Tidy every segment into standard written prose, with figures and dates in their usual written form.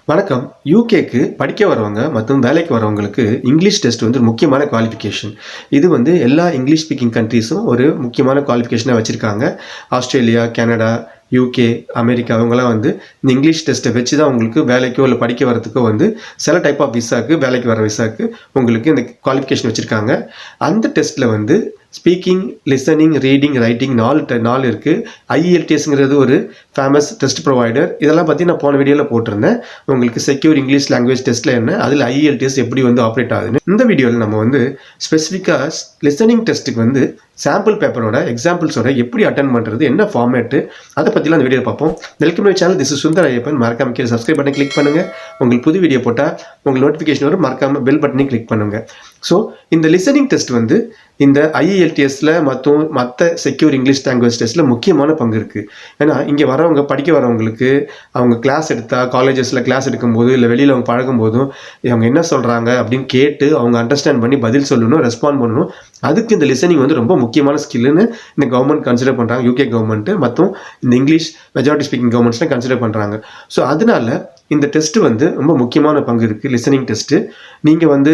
வணக்கம். யூகேக்கு படிக்க வரவங்க மற்றும் வேலைக்கு வரவங்களுக்கு இங்கிலீஷ் டெஸ்ட் வந்து முக்கியமான குவாலிஃபிகேஷன். இது வந்து எல்லா இங்கிலீஷ் ஸ்பீக்கிங் கண்ட்ரீஸும் ஒரு முக்கியமான குவாலிஃபிகேஷனா வச்சிருக்காங்க. ஆஸ்திரேலியா, கனடா, யூகே, அமெரிக்கா இவங்கலாம் வந்து இந்த இங்கிலீஷ் டெஸ்ட்டை வச்சு தான் உங்களுக்கு வேலைக்கோ இல்லை படிக்க வரதுக்கோ வந்து சில டைப் ஆஃப் விசாக்கு வேலைக்கு வர விசாக்கு உங்களுக்கு இந்த குவாலிஃபிகேஷன் வச்சுருக்காங்க. அந்த டெஸ்ட்டில் வந்து ஸ்பீக்கிங், லிசனிங், ரீடிங், ரைட்டிங் நாலு இருக்குது. IELTSங்கிறது ஒரு ஃபேமஸ் டெஸ்ட் ப்ரொவைடர். இதெல்லாம் பற்றி நான் போன வீடியோவில் போட்டிருந்தேன். உங்களுக்கு செக்யூர் இங்கிலீஷ் லாங்குவேஜ் டெஸ்ட்டில் என்ன, அதில் IELTS எப்படி வந்து ஆப்ரேட் ஆகுதுன்னு. இந்த வீடியோவில் நம்ம வந்து ஸ்பெசிஃபிக்காக லிசனிங் டெஸ்ட்டுக்கு வந்து சாம்பிள் பேப்பரோட எக்ஸாம்பிள்ஸோட எப்படி அட்டன் பண்ணுறது, என்ன ஃபார்மேட்டு, அதை பற்றிலாம் அந்த வீடியோ பார்ப்போம். Welcome to channel. This is Sundar Ayyappan. மறக்காம கீழே சப்ஸ்கிரைப் பட்டன் கிளிக் பண்ணுங்கள். உங்களுக்கு புது வீடியோ போட்டால் உங்களுக்கு நோட்டிஃபிகேஷன் வரும். மறக்காமல் பெல் பட்டனையும் கிளிக் பண்ணுங்கள். ஸோ இந்த லிசனிங் டெஸ்ட் வந்து இந்த IELTSல மற்ற செக்யூர் இங்கிலீஷ் லாங்குவேஜ் டெஸ்ட்டில் முக்கியமான பங்கு இருக்குது. ஏன்னா இங்கே வரவங்க படிக்க வரவங்களுக்கு அவங்க கிளாஸ் எடுத்தால், காலேஜஸில் கிளாஸ் எடுக்கும்போது இல்லை வெளியில் அவங்க பழகும்போதும் அவங்க என்ன சொல்கிறாங்க அப்படின்னு கேட்டு அவங்க அண்டர்ஸ்டாண்ட் பண்ணி பதில் சொல்லணும், ரெஸ்பாண்ட் பண்ணணும். அதுக்கு இந்த லிசனிங் வந்து ரொம்ப முக்கியமான ஸ்கில்லுன்னு இந்த கவர்மெண்ட் கன்சிடர் பண்ணுறாங்க. யூகே கவர்மெண்ட்டு மற்றும் இந்த இங்கிலீஷ் மெஜாரிட்டி ஸ்பீக்கிங் கவர்மெண்ட்ஸ்லாம் கன்சிடர் பண்ணுறாங்க. ஸோ அதனால இந்த டெஸ்ட்டு வந்து ரொம்ப முக்கியமான பங்கு இருக்குது, லிசனிங் டெஸ்ட்டு. நீங்கள் வந்து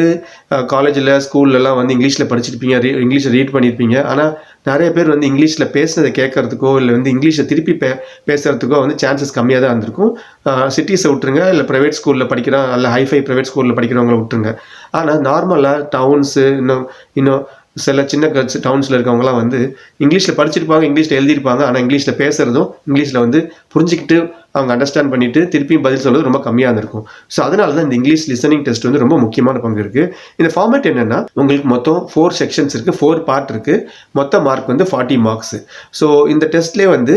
காலேஜில், ஸ்கூல்லலாம் வந்து இங்கிலீஷில் படிச்சிருப்பீங்க, இங்கிலீஷை ரீட் பண்ணியிருப்பீங்க. ஆனால் நிறைய பேர் வந்து இங்கிலீஷில் பேசுனதை கேட்கறதுக்கோ இல்லை வந்து இங்கிலீஷை திருப்பி பேசுகிறதுக்கோ வந்து சான்சஸ் கம்மியாக தான் இருந்திருக்கும். சிட்டிஸை விட்டுருங்க, இல்லை ப்ரைவேட் ஸ்கூலில் படிக்கிற இல்லை ஹைஃபை ப்ரைவேட் ஸ்கூலில் படிக்கிறவங்கள விட்டுருங்க. ஆனால் நார்மலாக டவுன்ஸு இன்னும் சில சின்ன டவுன்ஸில் இருக்கவங்களாம் வந்து இங்கிலீஷில் படிச்சிருப்பாங்க, இங்கிலீஷில் எழுதியிருப்பாங்க. ஆனால் இங்கிலீஷில் பேசுகிறதும் இங்கிலீஷில் வந்து புரிஞ்சிக்கிட்டு அவங்க அண்டர்ஸ்டாண்ட் பண்ணிவிட்டு திருப்பியும் பதில் சொல்கிறது ரொம்ப கம்மியாக இருந்திருக்கும். ஸோ அதனால தான் இந்த இங்கிலீஷ் லிசனிங் டெஸ்ட் வந்து ரொம்ப முக்கியமான பங்கு இருக்குது. இந்த ஃபார்மேட் என்னென்னா, உங்களுக்கு மொத்தம் 4 செக்ஷன்ஸ் இருக்குது, 4 பார்ட் இருக்குது. மொத்த மார்க் வந்து 40 மார்க்ஸு. ஸோ இந்த டெஸ்ட்லேயே வந்து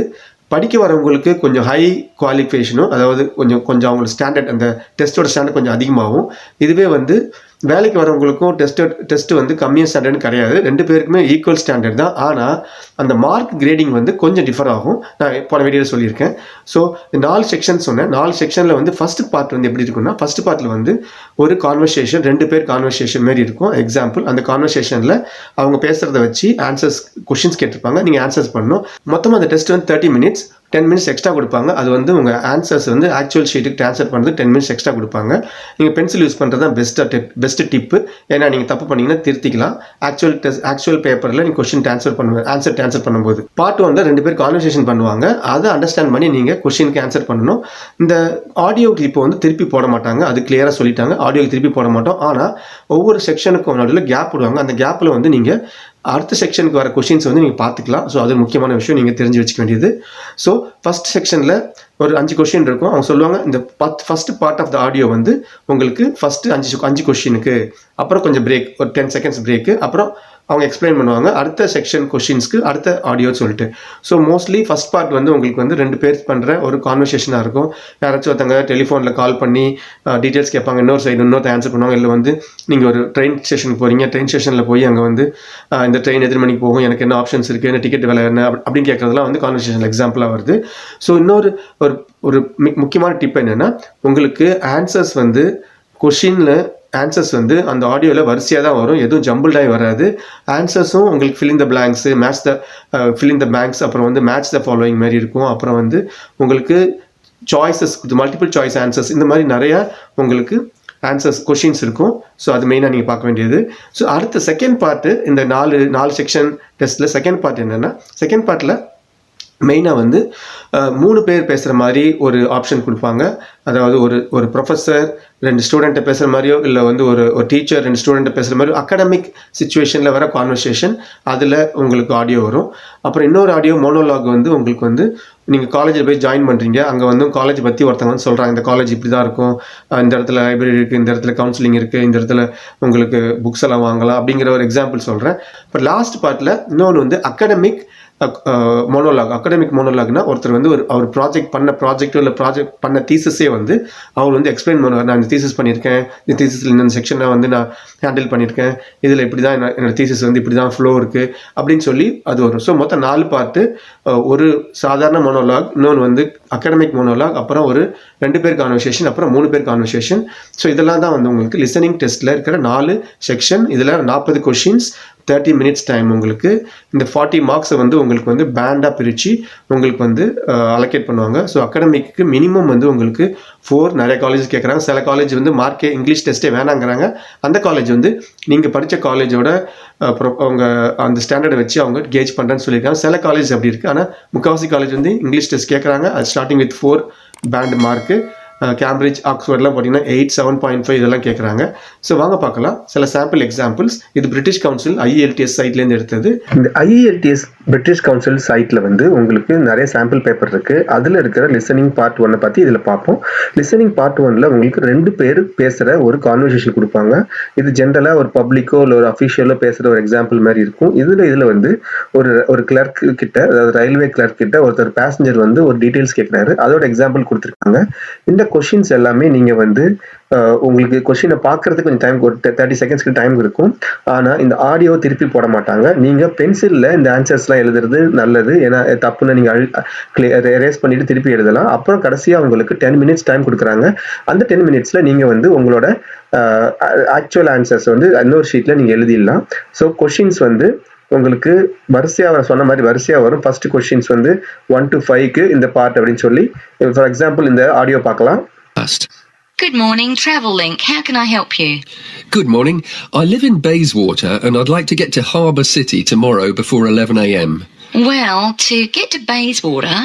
படிக்க வரவங்களுக்கு கொஞ்சம் ஹை குவாலிஃபிகேஷனும், அதாவது கொஞ்சம் அவங்களுக்கு ஸ்டாண்டர்ட், அந்த டெஸ்ட்டோட ஸ்டாண்டர்ட் கொஞ்சம் அதிகமாகும். இதுவே வந்து வேலைக்கு வரவங்களுக்கும் டெஸ்ட் வந்து கம்மியாக ஸ்டாண்டர்ட்னு கிடையாது. 2 பேருக்குமே ஈக்குவல் ஸ்டாண்டர்ட் தான். ஆனால் அந்த மார்க் கிரேடிங் வந்து கொஞ்சம் டிஃபர் ஆகும். நான் போன வீடியோவில் சொல்லியிருக்கேன். ஸோ 4 செக்ஷன் சொன்னேன். 4 செக்ஷனில் வந்து ஃபஸ்ட் பார்ட் வந்து எப்படி இருக்குன்னா, ஃபஸ்ட் பார்ட்டில் வந்து ஒரு கான்வர்சேஷன், 2 பேர் கான்வர்சேஷன் மாரி இருக்கும். எக்ஸாம்பிள், அந்த கான்வர்சேஷனில் அவங்க பேசுகிறத வச்சு கொஷின்ஸ் கேட்டிருப்பாங்க, நீங்கள் ஆன்சர்ஸ் பண்ணணும். மொத்தமாக அந்த டெஸ்ட் வந்து 30 மினிட்ஸ், 10 மினிட்ஸ் எக்ஸ்ட்ரா கொடுப்பாங்க. அது வந்து உங்கள் ஆன்சர்ஸ் வந்து ஆக்சுவல் ஷீட்டுக்கு ட்ரான்ஸ்ஃபர் பண்ணுறது 10 மினிட்ஸ் எக்ஸ்ட்ரா கொடுப்பாங்க. நீங்கள் பென்சில் யூஸ் பண்ணுறது தான் பெஸ்ட் டிப்பு. ஏன்னா நீங்கள் தப்பு பண்ணிங்கன்னா திருத்திக்கலாம். ஆக்சுவல் பேப்பரில் நீங்கள் ஆன்சர் ட்ரான்ஸ்ஃபர் பண்ணும்போது பார்ட் 1ல 2 பேர் கான்வர்சேஷன் பண்ணுவாங்க. அதை அண்டர்ஸ்டாண்ட் பண்ணி நீங்கள் கொஷினுக்கு ஆன்சர் பண்ணணும். இந்த ஆடியோ கிளிப்பை வந்து திருப்பி போட மாட்டாங்க, அது கிளியராக சொல்லிட்டாங்க. ஆடியோ திருப்பி போட மாட்டோம். ஆனால் ஒவ்வொரு செக்ஷனுக்கும் நடுவில் கேப் விடுவாங்க. அந்த கேப்பில் வந்து நீங்கள் அடுத்த செக்ஷனுக்கு வர கொஷின்ஸ் வந்து நீங்கள் பார்த்துக்கலாம். ஸோ அது முக்கியமான விஷயம், நீங்கள் தெரிஞ்சு வச்சுக்க வேண்டியது. ஸோ ஃபஸ்ட் செக்ஷனில் ஒரு 5 கொஷின் இருக்கும். அவங்க சொல்லுவாங்க, இந்த first part of the audio வந்து உங்களுக்கு ஃபஸ்ட்டு 5 கொஷினுக்கு, அப்புறம் கொஞ்சம் பிரேக், ஒரு 10 செகண்ட்ஸ் பிரேக்கு, அப்புறம் அவங்க எக்ஸ்பிளைன் பண்ணுவாங்க அடுத்த செக்ஷன் கொஷின்ஸ்க்கு அடுத்த ஆடியோன்னு சொல்லிட்டு. ஸோ மோஸ்ட்லி ஃபஸ்ட் பார்ட் வந்து உங்களுக்கு வந்து 2 பேர் பண்ணுற ஒரு கான்வர்சேஷனாக இருக்கும். யாராச்சும் ஒருத்தங்க டெலிஃபோனில் கால் பண்ணி டீட்டெயில்ஸ் கேட்பாங்க, இன்னொருத்த ஆன்சர் பண்ணுவாங்க. இல்லை வந்து நீங்கள் ஒரு ட்ரெயின் ஸ்டேஷனுக்கு போகிறீங்க, ட்ரெயின் ஸ்டேஷனில் போய் அங்கே வந்து இந்த ட்ரெயின் எத்தனை மணிக்கு போகும், எனக்கு என்ன ஆப்ஷன்ஸ் இருக்குது, என்ன டிக்கெட் விலை என்ன அப்படின்னு கேட்குறதுலாம் வந்து கான்வர்சேஷன் எக்ஸாம்பிளாக வருது. ஸோ இன்னொரு ஒரு முக்கியமான டிப் என்னென்னா, உங்களுக்கு ஆன்சர்ஸ் வந்து கொஷினில் ஆன்சர்ஸ் வந்து அந்த ஆடியோவில் வரிசையாக தான் வரும், எதுவும் ஜம்பிள்டாகி வராது. ஆன்சர்ஸும் உங்களுக்கு ஃபில் இன் த பிளாங்க்ஸு, அப்புறம் வந்து மேட்ச் த ஃபாலோயிங் மாதிரி இருக்கும். அப்புறம் வந்து உங்களுக்கு சாய்ஸஸ், மல்டிபிள் சாய்ஸ் ஆன்சர்ஸ், இந்த மாதிரி நிறையா உங்களுக்கு ஆன்சர்ஸ் கொஷின்ஸ் இருக்கும். ஸோ அது மெயினாக நீங்கள் பார்க்க வேண்டியது. ஸோ அடுத்த செகண்ட் பார்ட்டு, இந்த 4 செக்ஷன் டெஸ்ட்டில் செகண்ட் பார்ட் என்னென்னா, செகண்ட் பார்ட்டில் மெயினாக வந்து 3 பேர் பேசுகிற மாதிரி ஒரு ஆப்ஷன் கொடுப்பாங்க. அதாவது ஒரு ப்ரொஃபஸர் 2 ஸ்டூடெண்ட்டை பேசுகிற மாதிரியோ, இல்லை வந்து ஒரு டீச்சர் 2 ஸ்டூடெண்ட்டை பேசுகிற மாதிரியோ, அகாடமிக் சுச்சுவேஷனில் வர கான்வர்சேஷன், அதில் உங்களுக்கு ஆடியோ வரும். அப்புறம் இன்னொரு ஆடியோ மோனோலாக் வந்து உங்களுக்கு வந்து நீங்கள் காலேஜில் போய் ஜாயின் பண்ணுறீங்க, அங்கே வந்து காலேஜ் பற்றி ஒருத்தவங்க வந்து சொல்கிறாங்க, இந்த காலேஜ் இப்படி தான் இருக்கும், இந்த இடத்துல லைப்ரரி இருக்குது, இந்த இடத்துல கவுன்சிலிங் இருக்குது, இந்த இடத்துல உங்களுக்கு புக்ஸ் எல்லாம் வாங்கலாம் அப்படிங்கிற ஒரு எக்ஸாம்பிள் சொல்கிறேன். இப்போ லாஸ்ட் பார்ட்டில் இன்னொன்று வந்து அகாடமிக் மோனோலாக்னா, ஒருத்தர் வந்து அவர் ப்ராஜெக்ட் பண்ண தீசஸே வந்து அவர் வந்து எக்ஸ்பிளைன் பண்ணுவார். நான் இந்த தீசஸ் பண்ணியிருக்கேன், இந்த தீசஸில் இந்த செக்ஷனை வந்து நான் ஹேண்டில் பண்ணியிருக்கேன், இதில் இப்படி தான் என்னோட தீசஸ் வந்து இப்படி தான் ஃப்ளோ இருக்குது அப்படின்னு சொல்லி அது வரும். ஸோ மொத்தம் 4 பார்ட்டு, ஒரு சாதாரண மோனோலாக், இன்னொன்று வந்து அகாடமிக் மோனோலாக், அப்புறம் ஒரு 2 பேர் கான்வர்சேஷன், அப்புறம் 3 பேர் கான்வர்சேஷன். ஸோ இதெல்லாம் தான் வந்து உங்களுக்கு லிசனிங் டெஸ்ட்டில் இருக்கிற 4 செக்ஷன். இதில் 40 கொஷின்ஸ், 30 minutes டைம் உங்களுக்கு இந்த 40 மார்க்ஸை வந்து உங்களுக்கு வந்து பேண்டாக பிரித்து உங்களுக்கு வந்து அலோகேட் பண்ணுவாங்க. ஸோ அகாடமிக்கு மினிமம் வந்து உங்களுக்கு 4 நிறைய காலேஜ் கேட்குறாங்க. சில காலேஜ் வந்து மார்க்கே இங்கிலீஷ் டெஸ்ட்டே வேணாங்கிறாங்க. அந்த காலேஜ் வந்து நீங்கள் படித்த காலேஜோட அவங்க அந்த ஸ்டாண்டர்டை வச்சு அவங்க கேஜ் பண்ணுறேன்னு சொல்லியிருக்காங்க. சில காலேஜ் அப்படி இருக்குது. ஆனால் முக்கால்வாசி காலேஜ் வந்து இங்கிலீஷ் டெஸ்ட் கேட்குறாங்க. அது starting with 4 band mark. Cambridge, ஆக்ஸ்ஃபோர்ட்லாம் பார்த்தீங்கன்னா 8, 7.5 இதெல்லாம் கேட்குறாங்க. ஸோ வாங்க பார்க்கலாம் சில சாம்பிள் எக்ஸாம்பிள்ஸ். இது பிரிட்டிஷ் கவுன்சில் IELTS சைட்லேருந்து எடுத்தது. இந்த IELTS பிரிட்டிஷ் கவுன்சில் சைட்டில் வந்து உங்களுக்கு நிறைய சாம்பிள் பேப்பர் இருக்குது. அதில் இருக்கிற லிசனிங் பார்ட் 1 பற்றி இதில் பார்ப்போம். லிசனிங் பார்ட் 1ல் உங்களுக்கு 2 பேர் பேசுகிற ஒரு கான்வர்சேஷன் கொடுப்பாங்க. இது ஜென்ரலாக ஒரு பப்ளிக்கோ இல்லை ஒரு அஃபிஷியலோ பேசுகிற ஒரு எக்ஸாம்பிள் மாதிரி இருக்கும். இதில் வந்து ஒரு கிளர்க் கிட்ட, அதாவது ரயில்வே கிளர்க் கிட்ட ஒருத்தர் பேசஞ்சர் வந்து ஒரு டீட்டெயில்ஸ் கேட்குறாரு. அதோட எக்ஸாம்பிள் கொடுத்துருக்காங்க. இந்த கொஷின்ஸ் எல்லாமே நீங்க வந்து உங்களுக்கு கொஷினை பார்க்கறதுக்கு கொஞ்சம் டைம், ஒரு 30 செகண்ட்ஸ்க்கு டைம் இருக்கும். ஆனா இந்த ஆடியோ திருப்பி போட மாட்டாங்க. நீங்க பென்சில்ல இந்த ஆன்சர்ஸ்லாம் எழுதுறது நல்லது. ஏன்னா தப்புன்னு நீங்க எரேஸ் பண்ணிட்டு திருப்பி எழுதலாம். அப்புறம் கடைசியா உங்களுக்கு 10 மினிட்ஸ் டைம் கொடுக்குறாங்க. அந்த 10 மினிட்ஸ்ல நீங்க வந்து உங்களோட ஆக்சுவல் ஆன்சர்ஸ் வந்து இன்னொரு ஷீட்ல நீங்க எழுதிடலாம். ஸோ கொஷின்ஸ் வந்து உங்களுக்கு வரிசையா சொன்ன மாதிரி வரிசையா வரும். ஃபர்ஸ்ட் கொஸ்டின்ஸ் வந்து 1 to 5க்கு இந்த பார்ட் அப்படின்னு சொல்லி, ஃபார் எக்ஸாம்பிள் இந்த ஆடியோ பார்க்கலாம். Good morning, Travel Link. How can I help you? Good morning. I live in Bayswater and I'd like to get to Harbour City tomorrow before 11 a.m. Well, to get to Bayswater...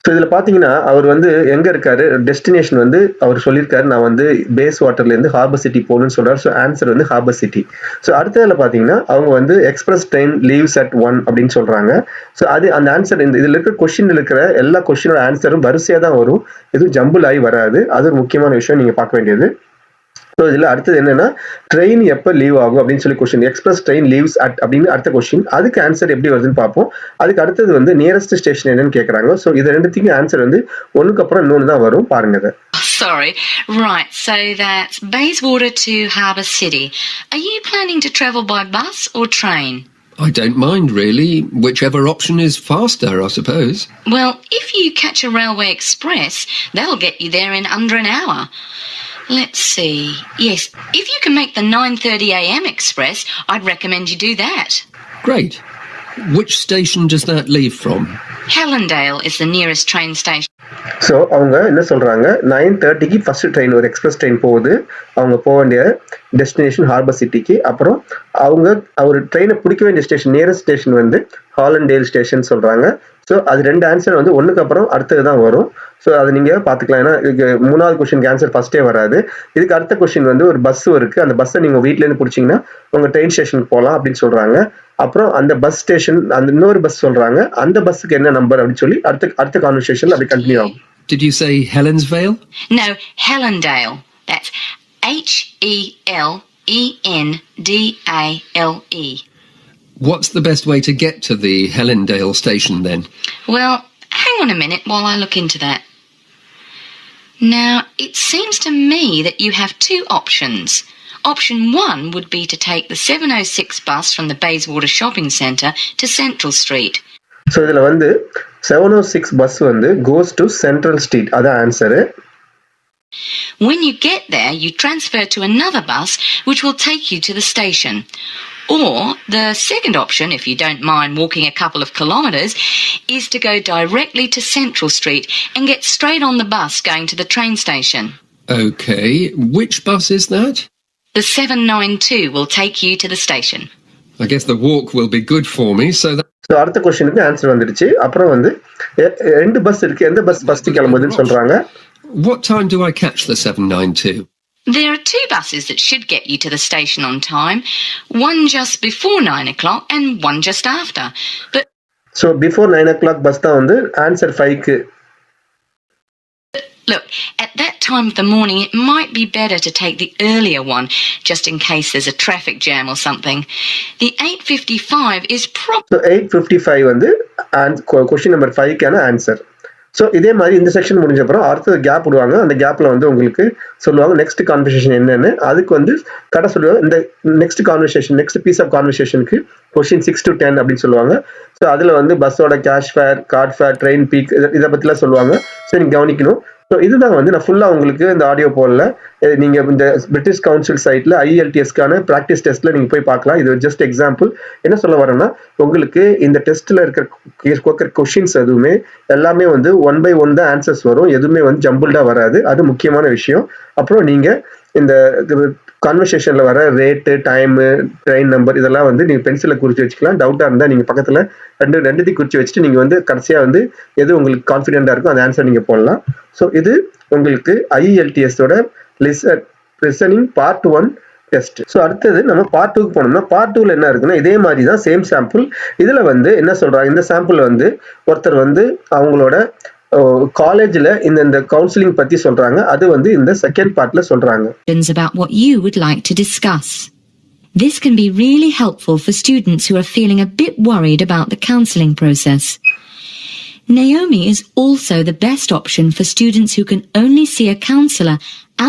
so இதில் பார்த்தீங்கன்னா அவர் வந்து எங்கே இருக்காரு, destination வந்து அவர் சொல்லியிருக்காரு, நான் வந்து base வாட்டர்லேருந்து harbour city போகணும்னு சொல்கிறார். ஸோ ஆன்சர் வந்து ஹார்பர் சிட்டி. ஸோ அடுத்ததில் பார்த்தீங்கன்னா அவங்க வந்து எக்ஸ்பிரஸ் ட்ரெயின் லீவ்ஸ் at 1 அப்படின்னு சொல்கிறாங்க. ஸோ அது அந்த ஆன்சர் இதில் இருக்கிற கொஸ்டின் இருக்கிற எல்லா கொஸ்டினோட ஆன்சரும் வரிசையாக தான் வரும். எதுவும் ஜம்பிள் ஆகி வராது. அது ஒரு முக்கியமான விஷயம் நீங்கள் பார்க்க வேண்டியது. ஸோ இதில் அடுத்தது என்னன்னா, ட்ரெயின் எப்போ லீவ் ஆகும் அப்படின்னு சொல்லி question, express train leaves at அப்படின்னு அடுத்த கொஸ்டின். அதுக்கு ஆன்சர் எப்படி வருதுன்னு பார்ப்போம். அதுக்கு அடுத்தது வந்து நியரஸ்ட் ஸ்டேஷன் என்னன்னு கேட்குறாங்க. ஸோ இது ரெண்டுத்துக்கும் ஆன்சர் வந்து ஒன்றுக்கு அப்புறம் இன்னொன்று தான் வரும். பாருங்க அதை. Sorry. Right, so that's Bayswater to Harbour City. Are you planning to travel by bus or train? I don't mind really. Whichever option is faster, I suppose. Well, if you catch a railway express, that'll get you there in under an hour. Let's see. Yes, if you can make the 9:30 a.m. express, I'd recommend you do that. Great. Which station does that leave from? Helendale is the nearest train station. So அவங்க என்ன சொல்றாங்க, 9:30க்கு first train, ஒரு express train போகுது. அவங்க போக வேண்டிய destination harbour சிட்டிக்கு. அப்புறம் அவங்க ஒரு ட்ரெயினை பிடிக்க வேண்டிய ஸ்டேஷன், நியரஸ்ட் ஸ்டேஷன் வந்து ஹாலண்டேல் ஸ்டேஷன் சொல்றாங்க. ஸோ அது ரெண்டு ஆன்சர் வந்து ஒன்றுக்கு அப்புறம் அடுத்தது தான் வரும். ஸோ அதை நீங்கள் பார்த்துக்கலாம். ஏன்னா இதுக்கு 3வது கொஸ்டினுக்கு ஆன்சர் ஃபர்ஸ்டே வராது. இதுக்கு அடுத்த கொஸ்டின் வந்து ஒரு பஸ் இருக்குது. அந்த பஸ்ஸை நீங்கள் வீட்டிலேருந்து பிடிச்சிங்கன்னா உங்கள் ட்ரெயின் ஸ்டேஷனுக்கு போகலாம் அப்படின்னு சொல்கிறாங்க. அப்புறம் அந்த பஸ் ஸ்டேஷன், அந்த இன்னொரு பஸ் சொல்கிறாங்க, அந்த பஸ்ஸுக்கு என்ன நம்பர் அப்படின்னு சொல்லி அடுத்த கான்வர்சேஷன் அப்படி கண்டினியூ ஆகும். Did you say Helensvale? No, Helendale. That's Helendale. What's the best way to get to the Helendale station then? Well, hang on a minute while I look into that. Now, it seems to me that you have 2 options. Option 1 would be to take the 706 bus from the Bayswater Shopping Centre to Central Street. So இதில் வந்து 706 bus வந்து goes to Central Street. அதான் answer. When you get there, you transfer to another bus which will take you to the station. Or the second option, if you don't mind walking a couple of kilometres, is to go directly to Central Street and get straight on the bus going to the train station. Okay, which bus is that? The 792 will take you to the station. I guess the walk will be good for me, so that... so அடுத்த கொஸ்டினுக்கு answer வந்துடுச்சு. அப்புறம் வந்து 2 bus இருக்கு, எந்த bus first கிளம்புதுன்னு சொல்றாங்க. What time do I catch the 792? There are 2 buses that should get you to the station on time. One just before 9 o'clock and one just after. But so before 9 o'clock bus தான் வந்து answer 5க்கு. Look, at that time of the morning, it might be better to take the earlier one, just in case there's a traffic jam or something. The 8:55 is So 8:55 வந்து question number 5க்கான answer. So இதே மாதிரி இந்த section முடிஞ்ச அப்புறம் அடுத்தது gap விடுவாங்க. அந்த கேப்பில் வந்து உங்களுக்கு சொல்லுவாங்க நெக்ஸ்ட் கான்வர்சேஷன் என்னன்னு. அதுக்கு வந்து கடை சொல்லுவாங்க, இந்த நெக்ஸ்ட் பீஸ் ஆஃப் கான்வர்சேஷனுக்கு கொஸ்டின் 6 to 10 அப்படின்னு சொல்லுவாங்க. ஸோ அதில் வந்து பஸ்ஸோட cash fare, card fare, train peak, இதை பற்றிலாம் சொல்லுவாங்க. ஸோ நீங்கள் கவனிக்கணும். ஸோ இதுதான் வந்து நான் ஃபுல்லாக உங்களுக்கு இந்த ஆடியோ போடல. நீங்கள் இந்த பிரிட்டிஷ் கவுன்சில் சைட்டில் IELTSக்கான ப்ராக்டிஸ் டெஸ்ட்டில் நீங்கள் போய் பார்க்கலாம். இது ஜஸ்ட் எக்ஸாம்பிள். என்ன சொல்ல வரேன்னா, உங்களுக்கு இந்த டெஸ்ட்டில் இருக்கிற கொஷின்ஸ் எதுவுமே எல்லாமே வந்து 1 by 1 தான் ஆன்சர்ஸ் வரும். எதுவுமே வந்து ஜம்பிள்டாக வராது. அது முக்கியமான விஷயம். அப்புறம் நீங்கள் இந்த கான்வர்சேஷனில் வர ரேட்டு, டைமு, ட்ரெயின் நம்பர் இதெல்லாம் வந்து நீங்கள் பென்சிலில் குறித்து வச்சுக்கலாம். டவுட்டாக இருந்தால் நீங்கள் பக்கத்தில் ரெண்டுத்தையும் குறித்து வச்சுட்டு நீங்கள் வந்து கடைசியாக வந்து எது உங்களுக்கு கான்ஃபிடென்ட்டாக இருக்கோ அந்த ஆன்சர் நீங்கள் போடலாம். ஸோ இது உங்களுக்கு IELTSோட லிசனிங் பார்ட் 1 டெஸ்ட். ஸோ அடுத்தது நம்ம பார்ட் 2க்கு போனோம்னா, பார்ட் 2ல என்ன இருக்குன்னா, இதே மாதிரி தான் சேம் சாம்பிள். இதில் வந்து என்ன சொல்கிறாங்க, இந்த சாம்பிள் வந்து ஒருத்தர் வந்து அவங்களோட காலேஜில் இந்த கவுன்சிலிங் பற்றி சொல்கிறாங்க. அது வந்து இந்த செகண்ட் பார்ட்டில் சொல்கிறாங்க. About what you would like to discuss. This can be really helpful for students who are feeling a bit worried about the counselling process. Naomi is also the best option for students who can only see a counsellor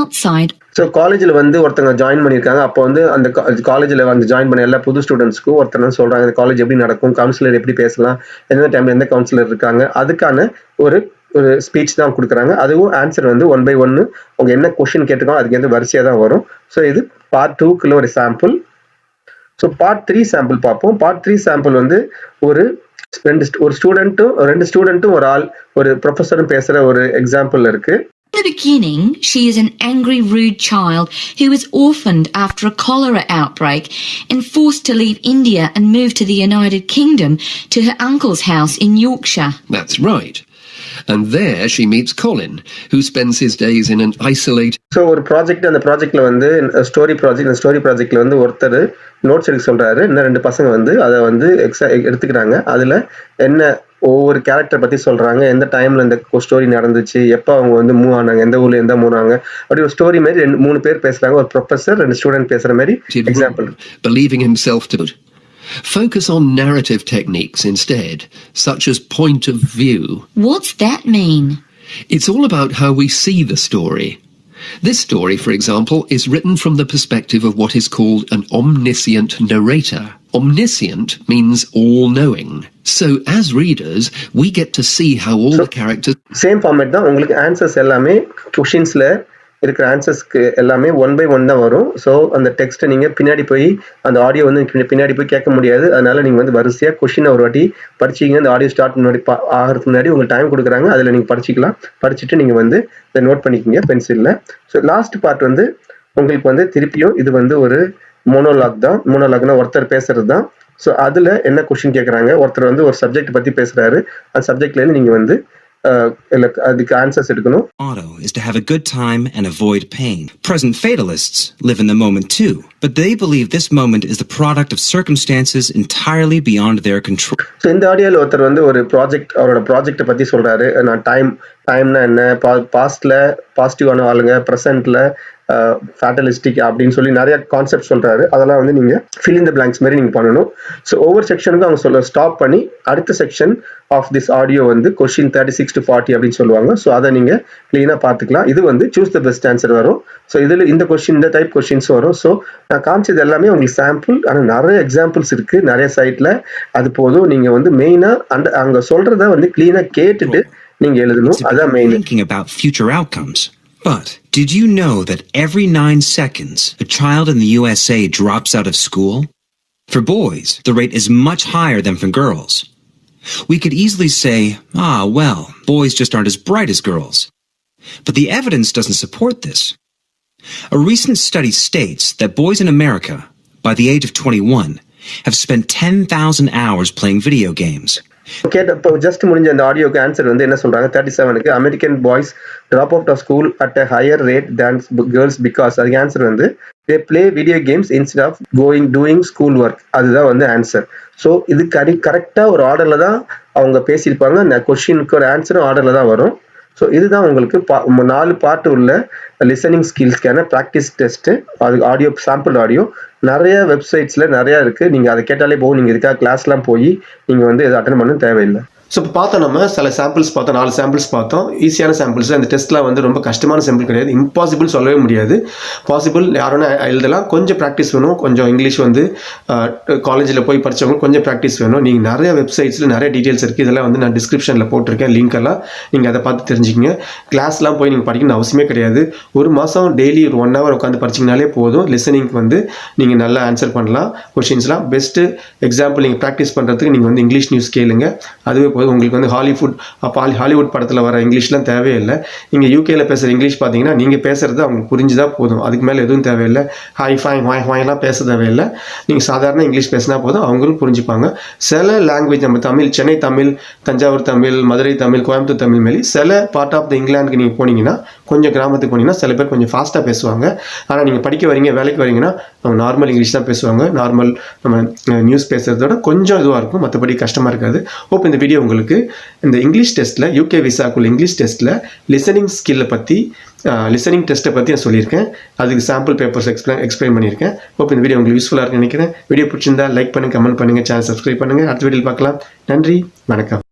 outside. So காலேஜில் வந்து ஒருத்தங்க join பண்ணியிருக்காங்க. அப்போ வந்து அந்த காலேஜில் வந்து join பண்ண எல்லா புது ஸ்டூடெண்ட்ஸ்க்கும் ஒருத்தர் சொல்கிறாங்க இந்த காலேஜ் எப்படி நடக்கும், கவுன்சிலர் எப்படி பேசலாம், எந்த டைமில் எந்த கவுன்சிலர் இருக்காங்க, அதுக்கான ஒரு ஸ்பீச் தான் கொடுக்குறாங்க. அதுவும் ஆன்சர் வந்து 1 by 1 அவங்க என்ன கொஷின் கேட்டிருக்காங்க அதுக்கு வந்து வரிசையாக தான் வரும். ஸோ இது பார்ட் 2க்குள்ள ஒரு சாம்பிள். ஸோ பார்ட் 3 சாம்பிள் பார்ப்போம். பார்ட் 3 சாம்பிள் வந்து ஒரு ஸ்டூடெண்ட்டும் ஒரு ஆள் ஒரு ப்ரொஃபஸரும் பேசுகிற ஒரு எக்ஸாம்பிள் இருக்கு. In the beginning, she is an angry, rude child who was orphaned after a cholera outbreak and forced to leave India and move to the United Kingdom to her uncle's house in Yorkshire. That's right. And there she meets Colin, who spends his days in an isolated... so ஒரு project, அந்த ப்ராஜெக்டில் வந்து story project, அந்த story ப்ராஜெக்டில் வந்து ஒருத்தர் notes எடுக்க சொல்கிறாரு. இன்னும் 2 பசங்க வந்து அதை வந்து எடுத்துக்கிறாங்க. அதில் என்ன ஒவ்வொரு கேரக்டர் பற்றி சொல்கிறாங்க, எந்த டைமில் இந்த ஸ்டோரி நடந்துச்சு, எப்போ அவங்க வந்து மூவ் ஆனாங்க, எந்த ஊரில் எந்த மூவ் ஆனாங்க, அப்படி ஒரு ஸ்டோரி மாதிரி 3 பேர் பேசுகிறாங்க. ஒரு ப்ரொஃபஸர் 2 ஸ்டூடெண்ட் பேசுகிற மாதிரி example. Believing himself to... Focus on narrative techniques instead, such as point of view. What's that mean? It's all about how we see the story. This story, for example, is written from the perspective of what is called an omniscient narrator. Omniscient means all-knowing. So, as readers, we get to see how all the characters... Same format தான் உங்களுக்கு answers எல்லாமே கொஷின்ஸில் இருக்கிற ஆன்சர்ஸ்க்கு எல்லாமே 1 by 1 தான் வரும். So அந்த டெக்ஸ்ட்டை நீங்கள் பின்னாடி போய் அந்த ஆடியோ வந்து பின்னாடி போய் கேட்க முடியாது. அதனால நீங்கள் வந்து வரிசையாக கொஷினை ஒரு வாட்டி படிச்சிங்க. அந்த ஆடியோ ஸ்டார்ட் முன்னாடி ஆகிறதுக்கு முன்னாடி உங்களுக்கு டைம் கொடுக்குறாங்க. அதில் நீங்கள் படிச்சிக்கலாம். படிச்சுட்டு நீங்கள் வந்து இதை நோட் பண்ணிக்கிங்க பென்சிலில். ஸோ லாஸ்ட் பார்ட் வந்து உங்களுக்கு வந்து திருப்பியும் இது வந்து ஒரு மோனோலாக் தான். மோனோலாக்னா ஒருத்தர் பேசுறது தான். ஸோ அதில் என்ன கொஷின் கேட்குறாங்க, ஒருத்தர் வந்து ஒரு சப்ஜெக்ட் பற்றி பேசுகிறாரு. அந்த சப்ஜெக்ட்லேருந்து நீங்கள் வந்து அதுக்கு ஆன்சர்ஸ் எடுக்கணும். Motto is to have a good time and avoid pain. Present fatalists live in the moment too, but they believe this moment is the product of circumstances entirely beyond their control. So இந்த ஆடியோவில் ஒருத்தர் வந்து ஒரு project, அவரோட ப்ராஜெக்டை பற்றி சொல்கிறாரு. நான் டைம்னா என்ன, பாஸ்டில் பாசிட்டிவான ஆளுங்க, ப்ரெசென்ட்டில் ஃபேட்டலிஸ்டிக் அப்படின்னு சொல்லி நிறைய கான்செப்ட் சொல்கிறாரு. அதெல்லாம் வந்து நீங்கள் ஃபில் இன் த பிளாங்க்ஸ் மாதிரி நீங்கள் பண்ணணும். ஸோ ஒவ்வொரு செக்ஷனுக்கும் அவங்க ஸ்டாப் பண்ணி அடுத்த செக்ஷன் ஆஃப் திஸ் ஆடியோ வந்து கொஷின் 36 to 40 அப்படின்னு சொல்லுவாங்க. ஸோ அதை நீங்கள் க்ளீனாக பார்த்துக்கலாம். இது வந்து சூஸ் த பெஸ்ட் ஆன்சர் வரும். ஸோ இதில் இந்த கொஷின், இந்த டைப் கொஷின்ஸ் வரும். ஸோ நான் காமிச்சது எல்லாமே உங்களுக்கு சாம்பிள். ஆனால் நிறைய எக்ஸாம்பிள்ஸ் இருக்குது நிறைய சைட்டில். அது போதும். நீங்கள் வந்து மெயினாக அங்கே சொல்கிறத வந்து க்ளீனாக கேட்டுட்டு நீங்கள் எழுதணும். அதான் main. Thinking about future outcomes. But did you know that every 9 seconds a child in the USA drops out of school? For boys, the rate is much higher than for girls. We could easily say, well, boys just aren't as bright as girls. But the evidence doesn't support this. A recent study states that boys in America, by the age of 21, have spent 10,000 hours playing video games. இப்போ just முடிஞ்ச அந்த ஆடியோக்கு answer வந்து என்ன சொல்றாங்க, 37க்கு American boys drop out of school at a higher rate than girls because. அதுக்கு answer வந்து they play video games instead of doing school work. அதுதான் வந்து ஆன்சர். ஸோ இது கரெக்டாக ஒரு ஆர்டரில் தான் அவங்க பேசியிருப்பாங்க. அந்த கொஷினுக்கு ஒரு ஆன்சரும் ஆர்டரில் தான் வரும். ஸோ இதுதான் உங்களுக்கு 4 பார்ட் உள்ள லிசனிங் ஸ்கில்ஸ்க்கான ப்ராக்டிஸ் டெஸ்ட்டு. அது ஆடியோ, சாம்பிள் ஆடியோ நிறைய வெப்சைட்ஸில் நிறையா இருக்குது. நீங்கள் அதை கேட்டாலே போகும். நீங்கள் இதுக்காக கிளாஸ்லாம் போய் நீங்கள் வந்து இதை அட்டன் பண்ண தேவையில்லை. ஸோ இப்போ பார்த்தோம் நம்ம சில சாம்பிள்ஸ் பார்த்தோம், 4 சாம்பிள்ஸ் பார்த்தோம். ஈஸியான சாம்பிள்ஸ். அந்த டெஸ்ட்லாம் வந்து ரொம்ப கஷ்டமான சாம்பிள் கிடையாது. இம்பாசிபிள் சொல்லவே முடியாது. பாசிபிள் யாரும் எழுதலாம். கொஞ்சம் ப்ராக்டிஸ் வேணும். கொஞ்சம் இங்கிலீஷ் வந்து காலேஜில் போய் படித்தவங்க கொஞ்சம் ப்ராக்டிஸ் வேணும். நீங்கள் நிறைய வெப்சைட்ஸில் நிறைய டீட்டெயில்ஸ் இருக்குது. இதெல்லாம் வந்து நான் டிஸ்கிரிப்ஷனில் போட்டிருக்கேன் லிங்க் எல்லாம். நீங்கள் அதை பார்த்து தெரிஞ்சுக்கிங்க. கிளாஸ்லாம் போய் நீங்கள் படிக்கணும்னு அவசியமே கிடையாது. ஒரு மாதம் டெய்லி ஒரு 1 hour உட்காந்து படிச்சிங்கனாலே போதும். லிசனிங்க்கு வந்து நீங்கள் நல்லா ஆன்சர் பண்ணலாம். கொஷின்ஸ்லாம் பெஸ்ட்டு எக்ஸாம்பிள் நீங்கள் ப்ராக்டிஸ் பண்ணுறதுக்கு நீங்கள் வந்து இங்கிலீஷ் நியூஸ் கேளுங்க. அதுவே போதும். உங்களுக்கு வந்து ஹாலிவுட் படத்தில் வர இங்கிலீஷ்லாம் தேவையில்லை. இங்கே யூகேல பேசுகிற இங்கிலீஷ் பார்த்தீங்கன்னா நீங்கள் பேசுகிறது அவங்களுக்கு புரிஞ்சுதான் போதும். அதுக்கு மேலே எதுவும் தேவையில்லை. ஹாய் ஃபைன் வாய்லாம் பேச தேவையில்லை. நீங்கள் சாதாரண இங்கிலீஷ் பேசினா போதும், அவங்களும் புரிஞ்சுப்பாங்க. சில லாங்குவேஜ் நம்ம தமிழ், சென்னை தமிழ், தஞ்சாவூர் தமிழ், மதுரை தமிழ், கோயம்புத்தூர் தமிழ் மாரி சில பார்ட் ஆஃப் த இங்கிலாந்துக்கு நீங்கள் போனீங்கன்னா, கொஞ்சம் கிராமத்துக்கு போனீங்கன்னா சில பேர் கொஞ்சம் ஃபாஸ்ட்டாக பேசுவாங்க. ஆனால் நீங்கள் படிக்க வரீங்க, வேலைக்கு வரீங்கன்னா அவங்க நார்மல் இங்கிலீஷ் தான் பேசுவாங்க. நார்மல் நம்ம நியூஸ் பேசுகிறதோட கொஞ்சம் இதுவாக இருக்கும். மற்றபடி கஷ்டமாக இருக்காது. ஹோப் இந்த வீடியோ உங்களுக்கு இந்த இங்கிலீஷ் டெஸ்ட்டில் UK விசாக்குள்ள இங்கிலீஷ் டெஸ்ட்டில் லிசனிங் ஸ்கில்லை பற்றி லிசனிங் டெஸ்ட்டை பற்றி நான் சொல்லியிருக்கேன். அதுக்கு சாம்பிள் பேப்பர்ஸ் எக்ஸ்பிளைன் பண்ணியிருக்கேன். ஹோப் இந்த வீடியோ உங்களுக்கு யூஸ்ஃபுல்லாக இருக்குன்னு நினைக்கிறேன். வீடியோ பிடிச்சிருந்தா லைக் பண்ணுங்கள், கமெண்ட் பண்ணுங்கள், சேனல் சப்ஸ்கிரைப் பண்ணுங்கள். அடுத்த வீடியோவில் பார்க்கலாம். நன்றி, வணக்கம்.